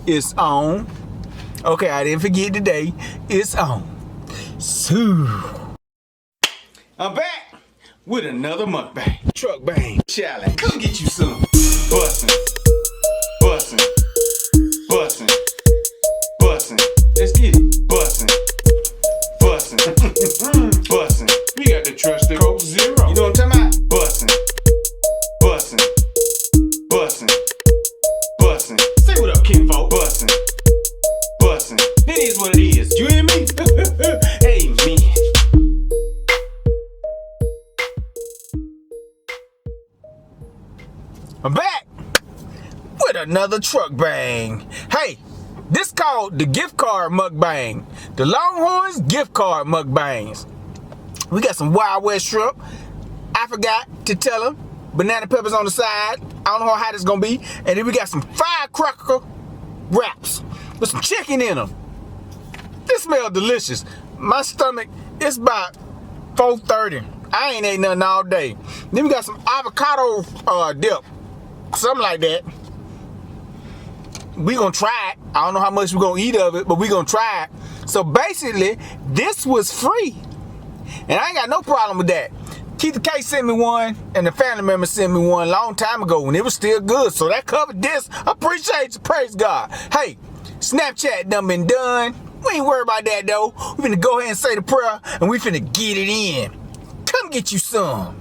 It's on. Okay, I didn't forget today. It's on. So, I'm back with another mukbang. Truck bang challenge. Come get you some. Bussin'. Bussin'. Bussin'. Bussin'. Let's get it. Bussin'. Bussin'. Bussin'. We got the trusted Coke Zero. You know what I'm talking about? Bussin'. Bussin'. Bussin'. Bussin'. Say what up, kinfolk. Bussin'. Bussin'. It is what it is. You hear me? Amen. I'm back with another truck bang. Hey, this called the gift card mukbang. The Longhorns gift card mukbangs. We got some Wild West shrimp. I forgot to tell them. Banana peppers on the side. I don't know how hot it's gonna be. And then we got some Firecracker wraps with some chicken in them. This smells delicious. My stomach, it's about 4:30. I ain't ate nothing all day. Then we got some avocado dip. Something like that. We gonna try it. I don't know how much we gonna eat of it, but we gonna try it. So basically, this was free. And I ain't got no problem with that. Keith the K sent me one, and the family member sent me one a long time ago when it was still good. So that covered this. Appreciate you, praise God. Hey, Snapchat done been done. We ain't worried about that though. We finna go ahead and say the prayer, and we finna get it in. Come get you some.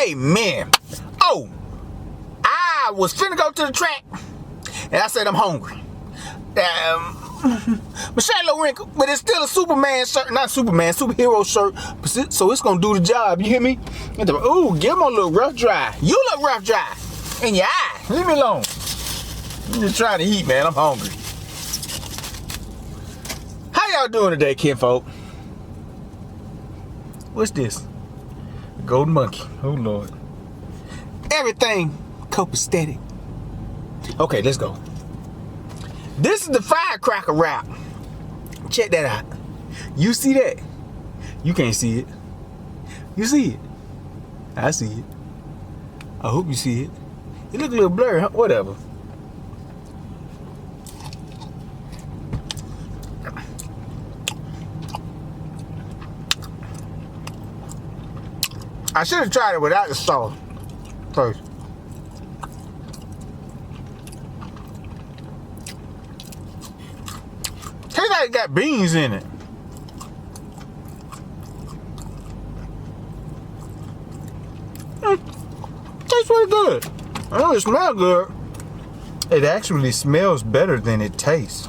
Amen. Oh, I was finna go to the track, and I said I'm hungry. Michelle Lorenco, but it's still a Superman shirt, not Superman, superhero shirt. So it's gonna do the job. You hear me? Ooh, give him a little rough dry. You look rough dry in your eye. Leave me alone. I'm just trying to eat, man. I'm hungry. How y'all doing today, kinfolk? What's this? Golden monkey. Oh Lord. Everything copacetic. Okay, let's go. This is the Firecracker wrap. Check that out. You see that? You can't see it. You see it? I see it. I hope you see it. It look a little blurry, huh? Whatever. I should have tried it without the sauce first. Tastes like it got beans in it. Tastes pretty good. I know it smells good. It actually smells better than it tastes.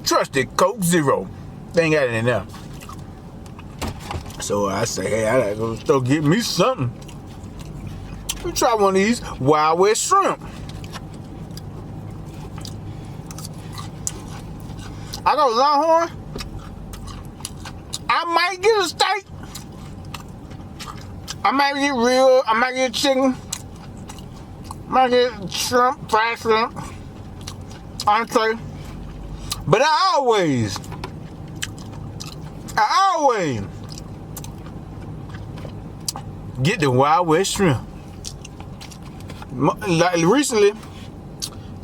Trusted Coke Zero. They ain't got it in there. So I say, hey, I gotta go still get me something. Let me try one of these Wild West shrimp. I go Longhorn. I might get a steak. I might get real. I might get chicken. I might get shrimp, fried shrimp, entree. But I always get the Wild West shrimp. Like recently,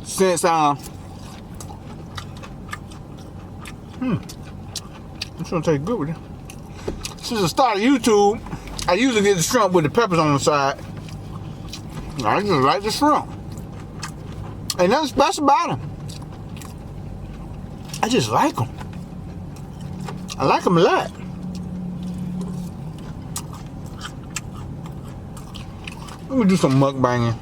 since I'm trying to take good with it. Since I started YouTube, I usually get the shrimp with the peppers on the side. I just like the shrimp. Ain't nothing special about them. I just like them. I like them a lot. Let me do some mukbanging.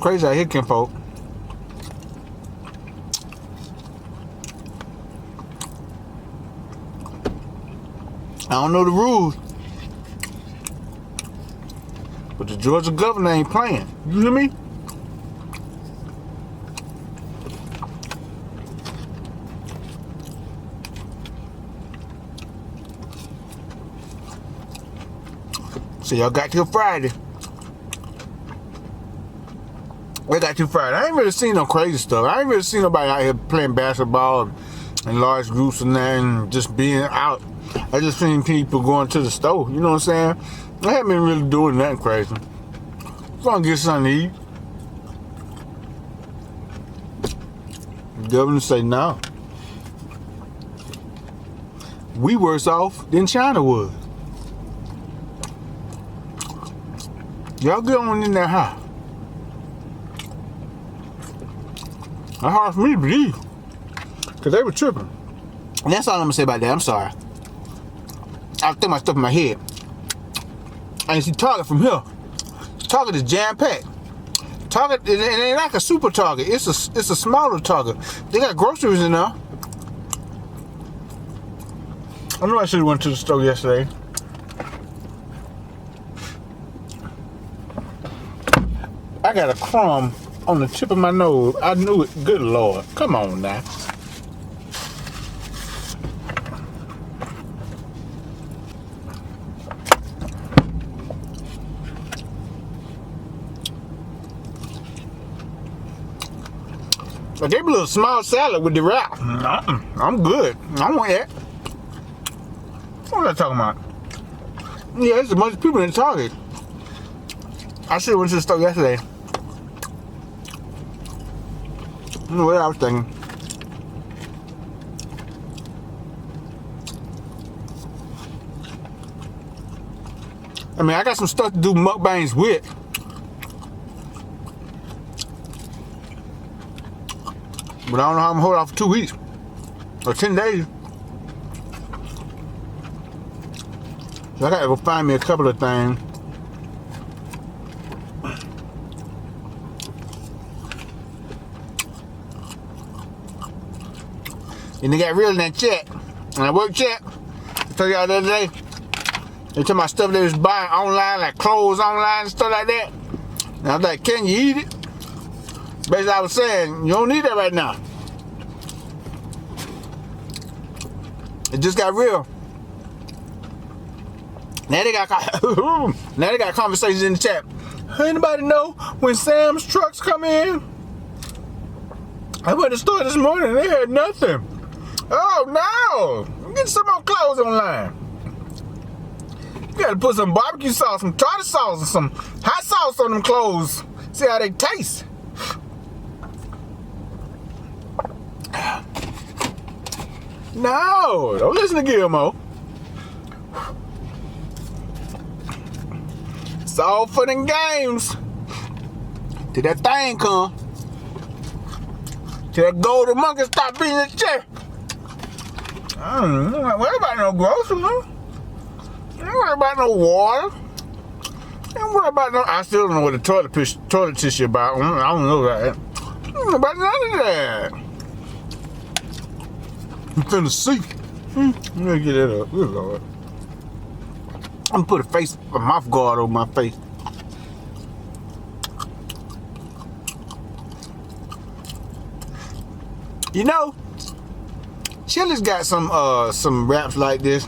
Crazy out here, kinfolk. I don't know the rules, but the Georgia governor ain't playing. You hear me? So y'all got till Friday. We got till Friday. I ain't really seen no crazy stuff. I ain't really seen nobody out here playing basketball in large groups and then just being out. I just seen people going to the store. You know what I'm saying? I haven't been really doing nothing crazy. Gonna get something to eat. The governor say no. We worse off than China was. Y'all get on in that house. That's hard for me to believe. Cause they were tripping. And that's all I'm gonna say about that. I'm sorry. I think my stuff in my head. I can see Target from here. Target is jam-packed. Target, it ain't like a super Target. It's a smaller Target. They got groceries in there. I know I should have went to the store yesterday. I got a crumb on the tip of my nose. I knew it. Good Lord. Come on now. I gave me a little small salad with the wrap. I'm good. I want that. What was I talking about? Yeah, there's a bunch of people in Target. I should have went to the store yesterday. I don't know what I was thinking. I mean, I got some stuff to do mukbangs with. But I don't know how I'm gonna hold off for 2 weeks or 10 days. So I gotta go find me a couple of things. And they got real in that chat. And I work chat. I told y'all the other day. They told my stuff they was buying online, like clothes online and stuff like that. And I was like, can you eat it? Basically, I was saying, you don't need that right now. It just got real. Now they got conversations in the chat. Anybody know when Sam's trucks come in? I went to the store this morning and they had nothing. Oh no! Get some more clothes online. You gotta put some barbecue sauce, some tartar sauce, and some hot sauce on them clothes. See how they taste. No, don't listen to Gilmo. It's all fun and games. Till that thing come. Till that golden monkey stop being in the chair. I don't worry about no groceries, no. I don't worry about no water. I don't worry about no. I still don't know what the toilet tissue about. I don't know that. I don't know about none of that. I'm finna see. Let me get that up. Good Lord. I'm gonna put a mouth guard over my face. You know, Chili's got some wraps like this,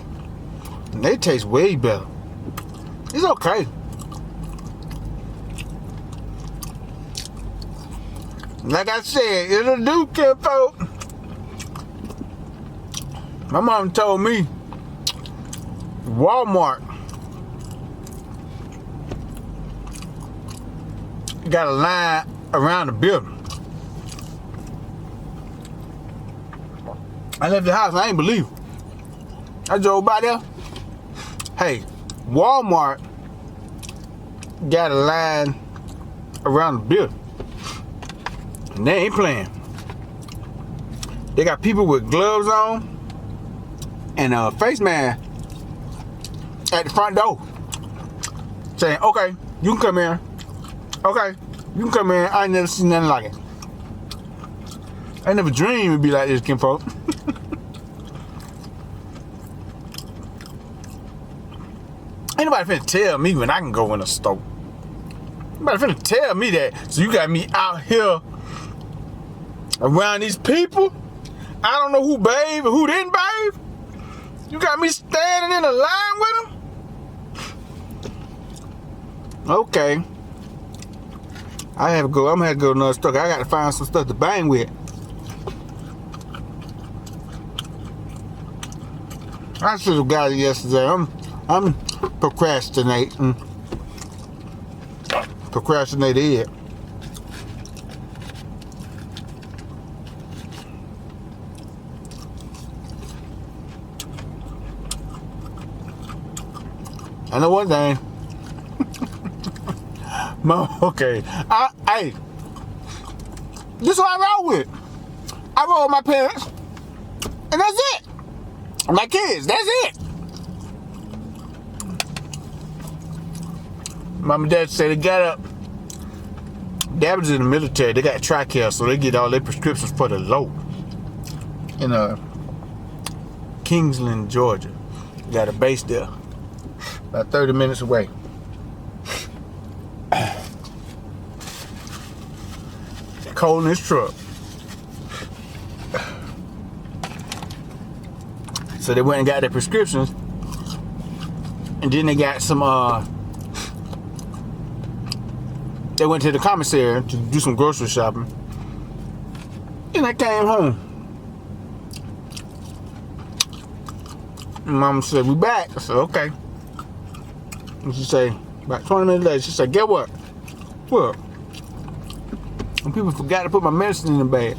and they taste way better. It's okay. Like I said, it'll do, kinfolk. My mom told me Walmart got a line around the building. I left the house, I ain't believe it. I drove by there. Hey, Walmart got a line around the building. And they ain't playing. They got people with gloves on and a face mask at the front door saying, okay, you can come in. Okay, You can come in, I ain't never seen nothing like it. I never dreamed it'd be like this, kinfolk. Ain't nobody finna tell me when I can go in a store. Nobody finna tell me that. So you got me out here around these people. I don't know who bathed and who didn't bathe. You got me standing in a line with them. Okay. I'm gonna have to go to another store. I gotta find some stuff to bang with. I should have got it yesterday. I'm procrastinating. Procrastinated. I know one thing. Okay. Hey, this is what I roll with. I roll with my parents, and that's it. My kids, that's it. Mom and Dad said they got up. Dad was in the military. They got TRICARE, so they get all their prescriptions for the low. In Kingsland, Georgia. Got a base there. About 30 minutes away. Cold in his truck. So they went and got their prescriptions. And then they got some, they went to the commissary to do some grocery shopping. And I came home. And Mama said, we back. I said, okay. And she said, about 20 minutes later, she said, get what? What? And people forgot to put my medicine in the bag.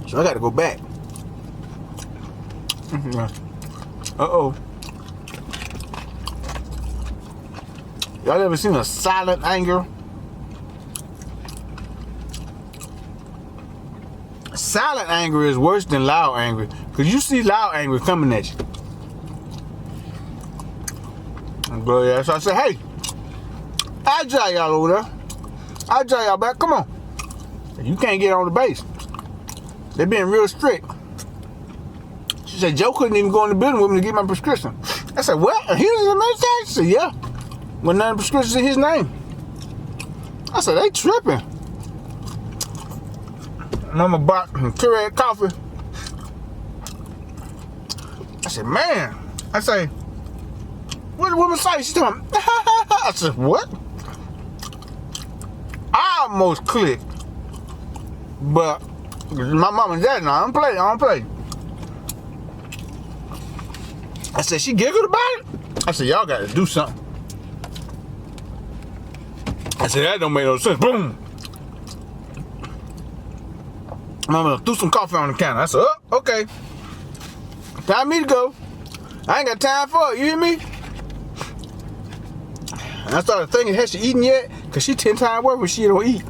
So I got to go back. Uh-oh. Y'all ever seen a silent anger? Silent anger is worse than loud anger. Because you see loud anger coming at you. So I said, hey, I'll drive y'all over there. I'll drive y'all back. Come on. You can't get on the base. They're being real strict. She said, Joe couldn't even go in the building with me to get my prescription. I said, what? He was in the military? She said, yeah. When none of the prescriptions in his name. I said, they tripping. Mama bought Keurig coffee. I said, man. I say, what did the woman say? She told me, I said, what? I almost clicked. But my mom and dad, no, I don't play. I said, she giggled about it? I said, y'all got to do something. I said, that don't make no sense. Boom. Mama threw some coffee on the counter. I said, oh, okay. Time me to go. I ain't got time for it. You hear me? And I started thinking, has she eaten yet? Because she 10 times worse when she don't eat.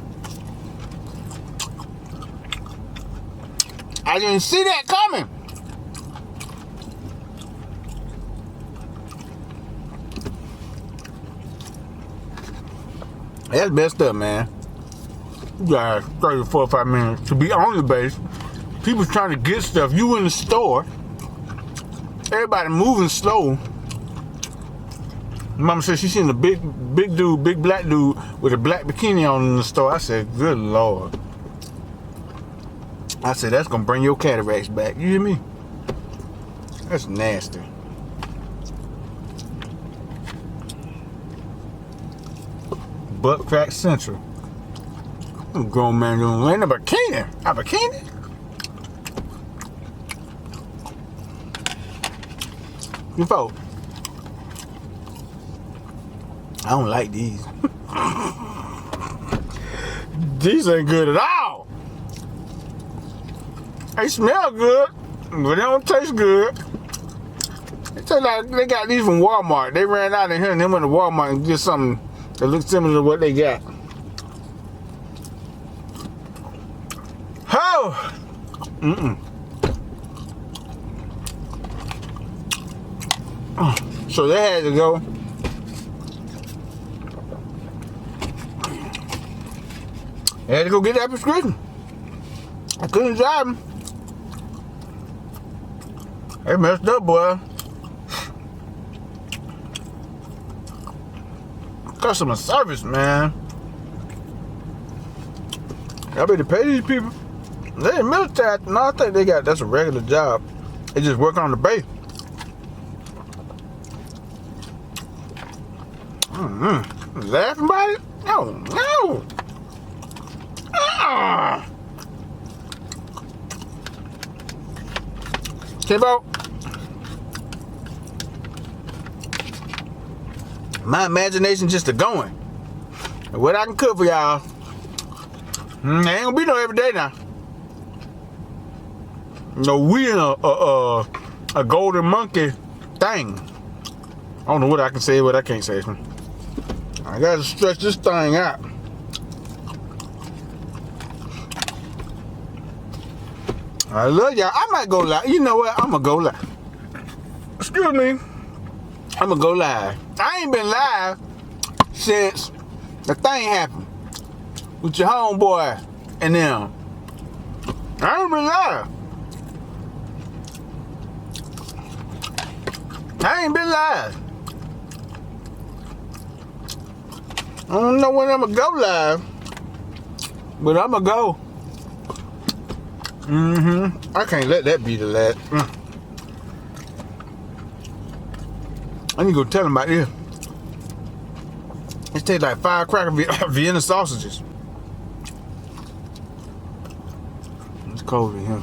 I didn't see that coming. That's messed up, man. You got 30, 45 minutes to be on the base. People trying to get stuff. You in the store. Everybody moving slow. Mama said she seen a big black dude with a black bikini on in the store. I said, good Lord. I said, that's gonna bring your cataracts back. You hear me? That's nasty. Butt crack central. I'm a grown man doing ain't a bikini. A bikini? You folks. I don't like these. These ain't good at all. They smell good, but they don't taste good. It tastes like they got these from Walmart. They ran out of here and they went to Walmart and get something that looks similar to what they got. Oh! So they had to go I had to go get that prescription. I couldn't drive him. They messed up, boy. Customer service, man. I better pay these people. They in military. No, I think they got, that's a regular job. They just work on the bay. Laughing about it? No, no. Timbo, my imagination just a going. What I can cook for y'all, ain't gonna be no every day now. No, we in a golden monkey thing. I don't know what I can say, what I can't say. I gotta stretch this thing out. I love y'all. I might go live. You know what? I'm gonna go live. Excuse me. I'm gonna go live. I ain't been live since the thing happened with your homeboy and them. I ain't been live. I ain't been live. I don't know when I'm gonna go live, but I'm gonna go. I can't let that be the last. I need to go tell him about this. It tastes like Firecracker Vienna sausages. It's cold in here.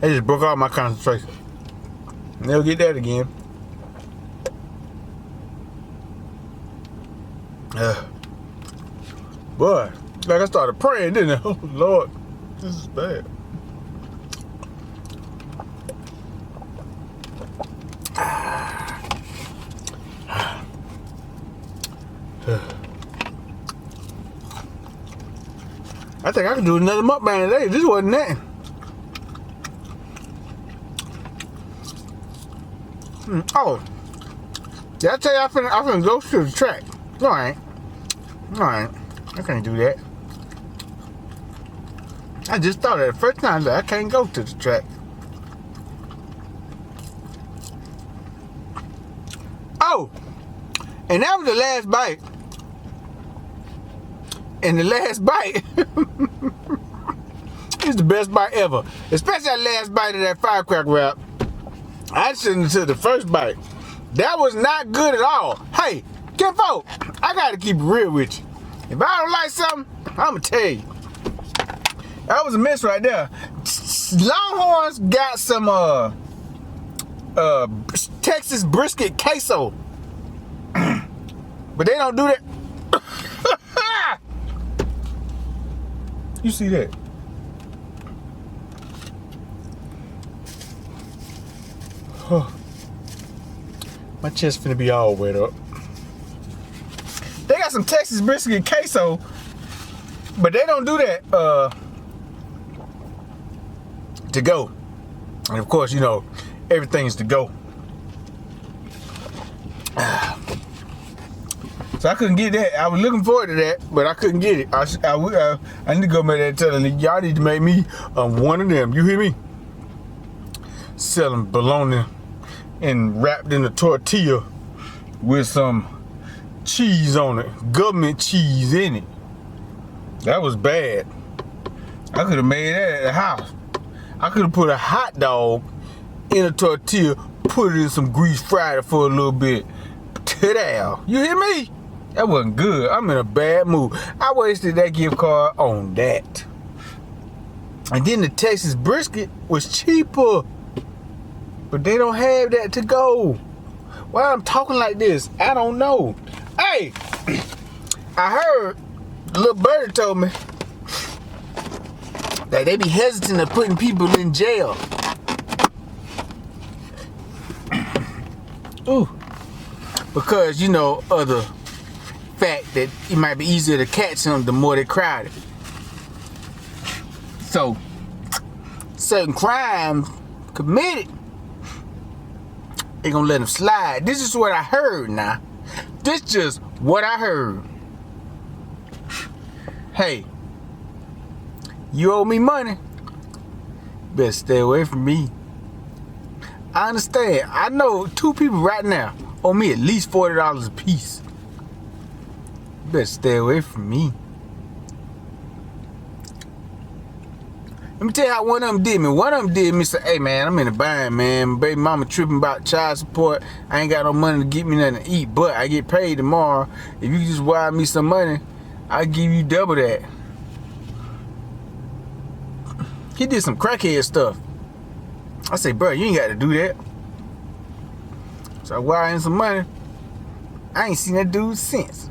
They just broke out my concentration. Never get that again. Boy, like I started praying, didn't I? Oh Lord, this is bad. I think I could do another mukbang today. This wasn't that. Oh, did I tell you I finna go to the track? No, I ain't. No, I ain't. I can't do that. I just thought of it the first time that I can't go to the track. Oh, and that was the last bite. And the last bite is the best bite ever. Especially that last bite of that firecracker wrap. I shouldn't have took the first bite. That was not good at all. Hey, Kinfolk, I gotta keep it real with you. If I don't like something, I'ma tell you. That was a miss right there. Longhorns got some Texas brisket queso. But they don't do that. You see that? My chest finna be all wet up. They got some Texas brisket queso, but they don't do that to go. And of course, you know, everything's to go. So I couldn't get that. I was looking forward to that, but I couldn't get it. I need to go make that telling you. Y'all need to make me one of them. You hear me? Selling bologna and wrapped in a tortilla with some cheese on it, government cheese in it. That was bad. I could have made that at the house. I could have put a hot dog in a tortilla, put it in some grease, fried it for a little bit. Ta-da! You hear me? That wasn't good. I'm in a bad mood. I wasted that gift card on that. And then the Texas brisket was cheaper. But they don't have that to go. Why I'm talking like this, I don't know. Hey, I heard little birdie told me that they be hesitant of putting people in jail. Ooh. Because, you know, of the fact that it might be easier to catch them the more they're crowded. So, certain crimes committed, they gonna let them slide. This is what I heard now. This just what I heard. Hey, you owe me money. Better stay away from me. I understand. I know 2 people right now owe me at least $40 a piece. Better stay away from me. Let me tell you how one of them did me. One of them did me say, hey man, I'm in a bind, man. Baby mama tripping about child support. I ain't got no money to get me nothing to eat, but I get paid tomorrow. If you just wire me some money, I'll give you double that. He did some crackhead stuff. I say, bro, you ain't got to do that. So I wire in some money. I ain't seen that dude since.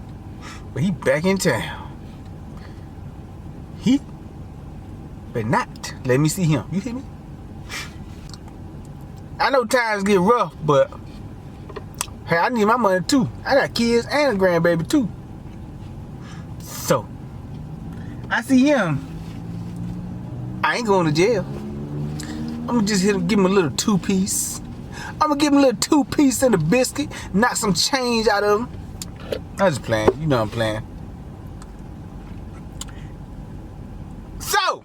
But he back in town. He but not let me see him. You hear me? I know times get rough, but hey, I need my money too. I got kids and a grandbaby too. So I see him. I ain't going to jail. I'm gonna just hit him, give him a little 2-piece. I'm gonna give him a little 2-piece and a biscuit, knock some change out of him. I'm just playing. You know I'm playing. So,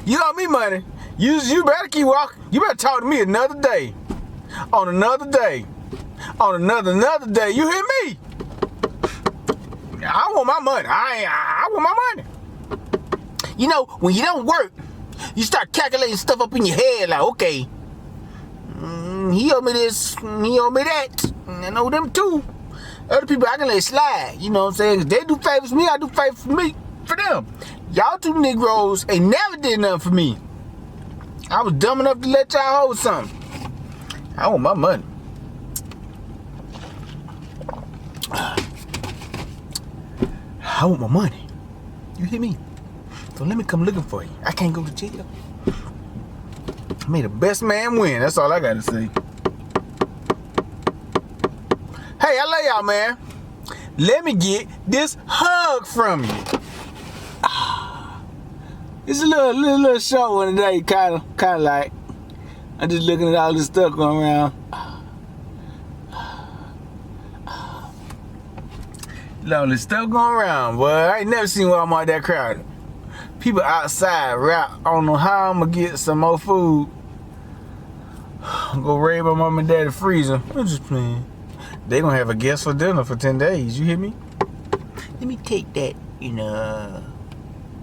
you owe me money. You better keep walking. You better talk to me another day. On another day. On another day. You hear me? I want my money. I want my money. You know, when you don't work, you start calculating stuff up in your head like, okay, he owe me this, he owe me that. I know them too. Other people I can let slide. You know what I'm saying? If they do favors for me, I do favors for them. Y'all 2 Negroes ain't never did nothing for me. I was dumb enough to let y'all hold something. I want my money. I want my money. You hear me? So let me come looking for you. I can't go to jail. May the best man win. That's all I got to say. Hey, I love y'all, man. Let me get this hug from you. It's a little short one today, kind of like. I'm just looking at all this stuff going around. All this stuff going around, boy. I ain't never seen Walmart that crowded. People outside, right? I don't know how I'm gonna get some more food. Go raid my mom and daddy freezer. I'm just playing. They gonna have a guest for dinner for 10 days. You hear me? Let me take that,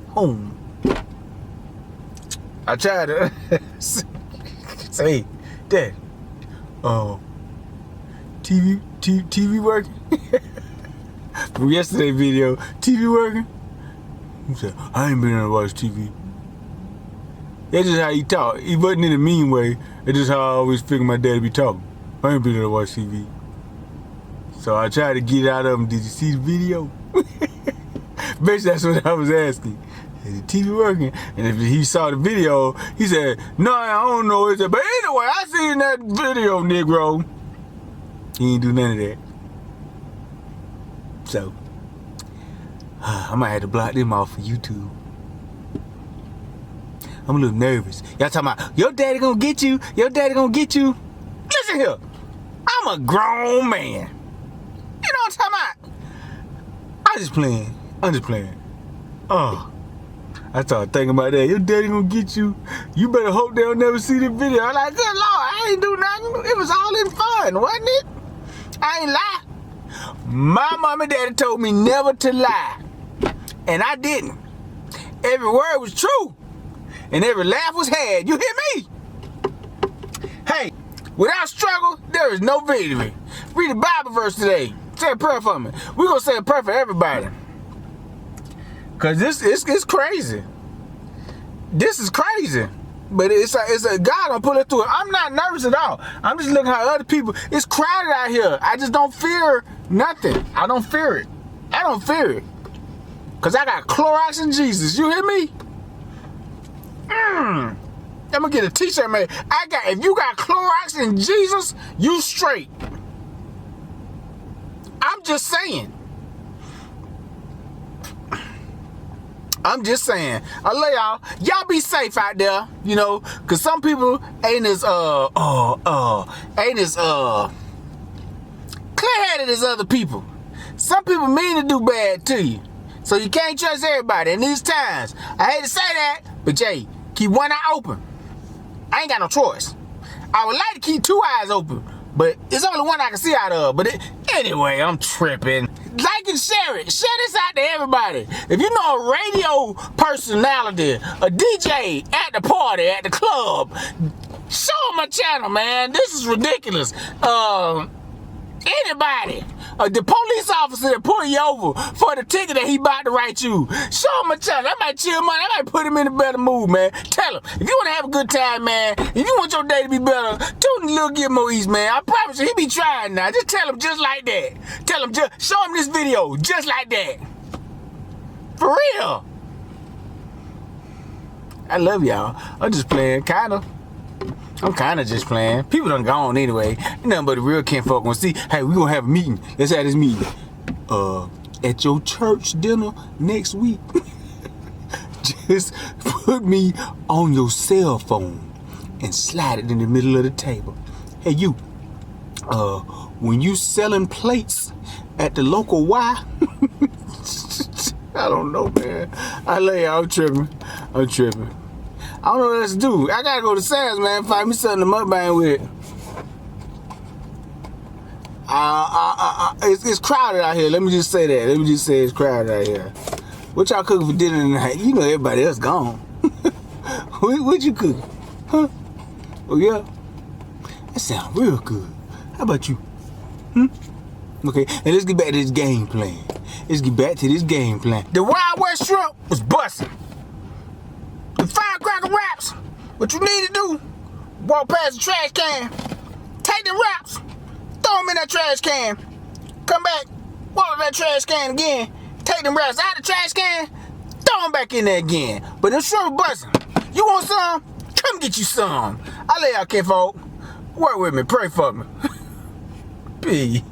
home. I tried to say, Dad, TV working? From yesterday's video, TV working? He said, I ain't been able to watch TV. That's just how he talk. He wasn't in a mean way. That's just how I always figure my dad be talking. I ain't been able to watch TV. So I tried to get out of him. Did you see the video? Basically, that's what I was asking. Is the TV working? And if he saw the video, he said, no, I don't know. He said, but anyway, I seen that video, Negro. He ain't do none of that. So, I might have to block them off of YouTube. I'm a little nervous. Y'all talking about, your daddy gonna get you? Your daddy gonna get you? Listen here. I'm a grown man. You know what I'm talking about? I'm just playing. Oh, I started thinking about that. Your daddy gonna get you. You better hope they'll never see the video. I'm like, good Lord, I ain't do nothing. It was all in fun, wasn't it? I ain't lie. My mom and daddy told me never to lie. And I didn't. Every word was true. And every laugh was had. You hear me? Hey, without struggle, there is no victory. Read the Bible verse today. Say a prayer for me. We're going to say a prayer for everybody. Because this is crazy. This is crazy. But it's a God gonna pull it through. I'm not nervous at all. I'm just looking at other people. It's crowded out here. I just don't fear nothing. I don't fear it. I don't fear it. Cause I got Clorox and Jesus. You hear me? I'm gonna get a t-shirt made. If you got Clorox and Jesus, you straight. I'm just saying. I'm just saying. I love y'all be safe out there, you know, cause some people ain't as clear-headed as other people. Some people mean to do bad to you. So you can't trust everybody in these times. I hate to say that, but Jay, keep one eye open. I ain't got no choice. I would like to keep two eyes open, but it's only one I can see out of. But anyway, I'm tripping. Like and share it. Share this out to everybody. If you know a radio personality, a DJ at the party, at the club, show them my channel, man. This is ridiculous. Anybody. The police officer that pull you over for the ticket that he about to write you. Show him a channel. That might chill money. That might put him in a better mood, man. Tell him. If you want to have a good time, man, if you want your day to be better, tune in LILGILMOEATS, man. I promise you, he be trying now. Just tell him just like that. Tell him, show him this video just like that. For real. I love y'all. I'm just playing, kind of. I'm kind of just playing. People done gone anyway. Ain't nothing but the real kinfolk gonna see. Hey, we gonna have a meeting. Let's have this meeting. At your church dinner next week. Just put me on your cell phone and slide it in the middle of the table. Hey, you. When you selling plates at the local Y. I don't know, man. I lay out. I'm tripping. I don't know what else to do. I gotta go to Sam's, man, find me something to mukbang with. It's crowded out here. Let me just say that. Let me just say it's crowded out here. What y'all cooking for dinner tonight? You know everybody else gone. What you cooking? Huh? Oh, yeah? That sounds real good. How about you? Okay, and let's get back to this game plan. The Wild West shrimp was busting. The Firecracker wraps, what you need to do, walk past the trash can, take the wraps, throw them in that trash can, come back, walk to that trash can again, take them wraps out of the trash can, throw them back in there again. But them shrimp busting. You want some? Come get you some. I lay out, kinfolk. Work with me, pray for me. Peace.